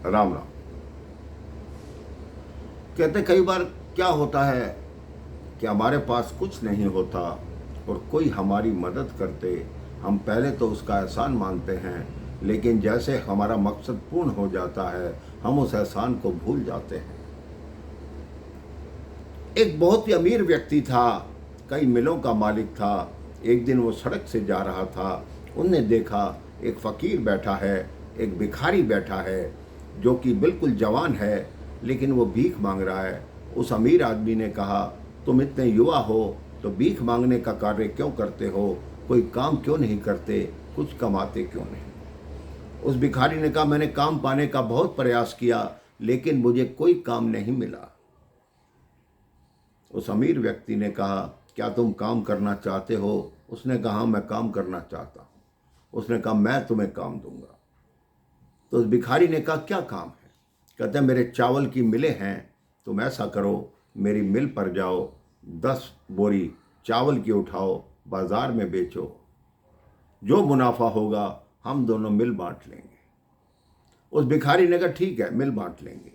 राम राम। कहते कई बार क्या होता है कि हमारे पास कुछ नहीं होता और कोई हमारी मदद करते, हम पहले तो उसका एहसान मानते हैं, लेकिन जैसे हमारा मकसद पूर्ण हो जाता है हम उस एहसान को भूल जाते हैं। एक बहुत ही अमीर व्यक्ति था, कई मिलों का मालिक था। एक दिन वो सड़क से जा रहा था, उनने देखा एक फ़कीर बैठा है, एक भिखारी बैठा है जो कि बिल्कुल जवान है, लेकिन वो भीख मांग रहा है। उस अमीर आदमी ने कहा, तुम इतने युवा हो तो भीख मांगने का कार्य क्यों करते हो, कोई काम क्यों नहीं करते, कुछ कमाते क्यों नहीं। उस भिखारी ने कहा, मैंने काम पाने का बहुत प्रयास किया लेकिन मुझे कोई काम नहीं मिला। उस अमीर व्यक्ति ने कहा, क्या तुम काम करना चाहते हो? उसने कहा, हाँ, मैं काम करना चाहता हूँ। उसने कहा, मैं तुम्हें काम दूंगा। तो उस भिखारी ने कहा, क्या काम है? कहते हैं, मेरे चावल की मिलें हैं, तुम ऐसा करो, मेरी मिल पर जाओ, 10 बोरी चावल की उठाओ, बाजार में बेचो, जो मुनाफा होगा हम दोनों मिल बांट लेंगे। उस भिखारी ने कहा, ठीक है, मिल बांट लेंगे,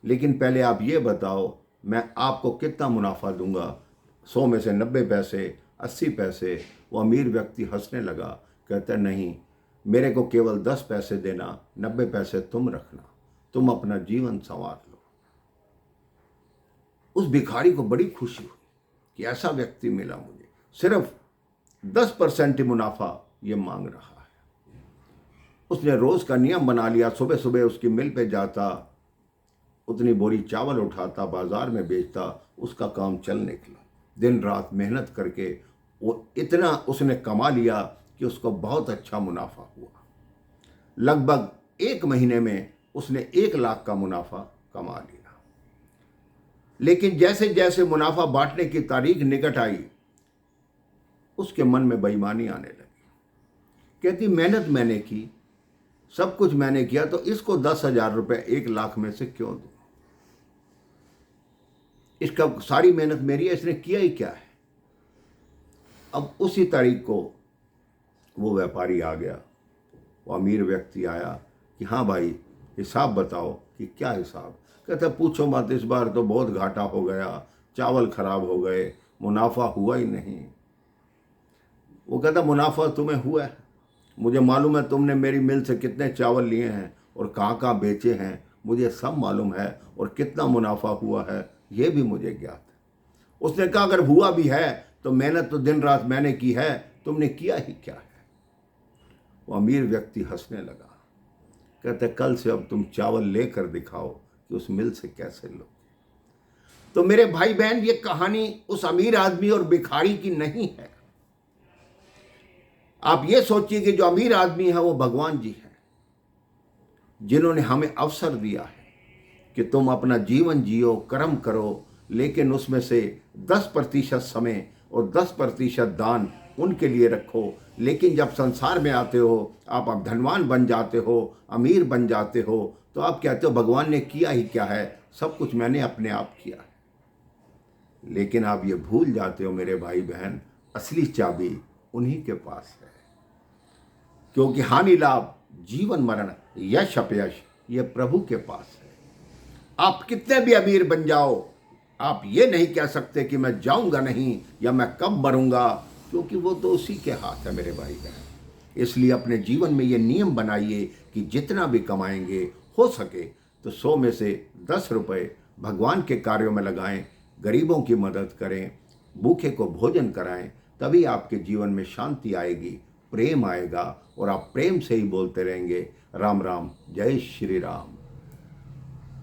लेकिन पहले आप ये बताओ मैं आपको कितना मुनाफा दूंगा। 100 में से 90 पैसे, 80 पैसे। वो अमीर व्यक्ति हंसने लगा, कहता, नहीं, मेरे को केवल 10 पैसे देना, 90 पैसे तुम रखना, तुम अपना जीवन संवार लो। उस भिखारी को बड़ी खुशी हुई कि ऐसा व्यक्ति मिला मुझे, सिर्फ 10% ही मुनाफा ये मांग रहा है। उसने रोज का नियम बना लिया, सुबह सुबह उसकी मिल पे जाता, उतनी बोरी चावल उठाता, बाजार में बेचता, उसका काम चल निकला। दिन रात मेहनत करके वो इतना उसने कमा लिया कि उसको बहुत अच्छा मुनाफा हुआ। लगभग 1 महीने में उसने 1 लाख का मुनाफा कमा लिया। लेकिन जैसे जैसे मुनाफा बांटने की तारीख निकट आई, उसके मन में बेईमानी आने लगी। कहती, मेहनत मैंने की, सब कुछ मैंने किया, तो इसको 10,000 रुपये 1 लाख में से क्यों दूं? इसका सारी मेहनत मेरी है, इसने किया ही क्या है। अब उसी तारीख को वो व्यापारी आ गया, वो अमीर व्यक्ति आया कि हाँ भाई, हिसाब बताओ। कि क्या हिसाब? कहता, पूछो मत, इस बार तो बहुत घाटा हो गया, चावल खराब हो गए, मुनाफा हुआ ही नहीं। वो कहता, मुनाफा तुम्हें हुआ है, मुझे मालूम है तुमने मेरी मिल से कितने चावल लिए हैं और कहाँ कहाँ बेचे हैं, मुझे सब मालूम है, और कितना मुनाफा हुआ है ये भी मुझे ज्ञात है। उसने कहा, अगर हुआ भी है तो मेहनत तो दिन रात मैंने की है, तुमने किया ही क्या है। वो अमीर व्यक्ति हंसने लगा, कहते, कल से अब तुम चावल लेकर दिखाओ कि उस मिल से कैसे लो। तो मेरे भाई बहन, ये कहानी उस अमीर आदमी और भिखारी की नहीं है। आप ये सोचिए कि जो अमीर आदमी है वो भगवान जी हैं, जिन्होंने हमें अवसर दिया है कि तुम अपना जीवन जियो, कर्म करो, लेकिन उसमें से 10% समय और 10% दान उनके लिए रखो। लेकिन जब संसार में आते हो, आप अब धनवान बन जाते हो, अमीर बन जाते हो, तो आप कहते हो भगवान ने किया ही क्या है, सब कुछ मैंने अपने आप किया है। लेकिन आप ये भूल जाते हो मेरे भाई बहन, असली चाबी उन्हीं के पास है। क्योंकि हानि लाभ, जीवन मरण, यश अपयश, ये प्रभु के पास है। आप कितने भी अमीर बन जाओ, आप ये नहीं कह सकते कि मैं जाऊंगा नहीं या मैं कब मरूंगा, क्योंकि वो तो उसी के हाथ है मेरे भाई बहन। इसलिए अपने जीवन में ये नियम बनाइए कि जितना भी कमाएंगे, हो सके तो 100 में से 10 रुपये भगवान के कार्यों में लगाएं, गरीबों की मदद करें, भूखे को भोजन कराएं, तभी आपके जीवन में शांति आएगी, प्रेम आएगा, और आप प्रेम से ही बोलते रहेंगे, राम राम, जय श्री राम।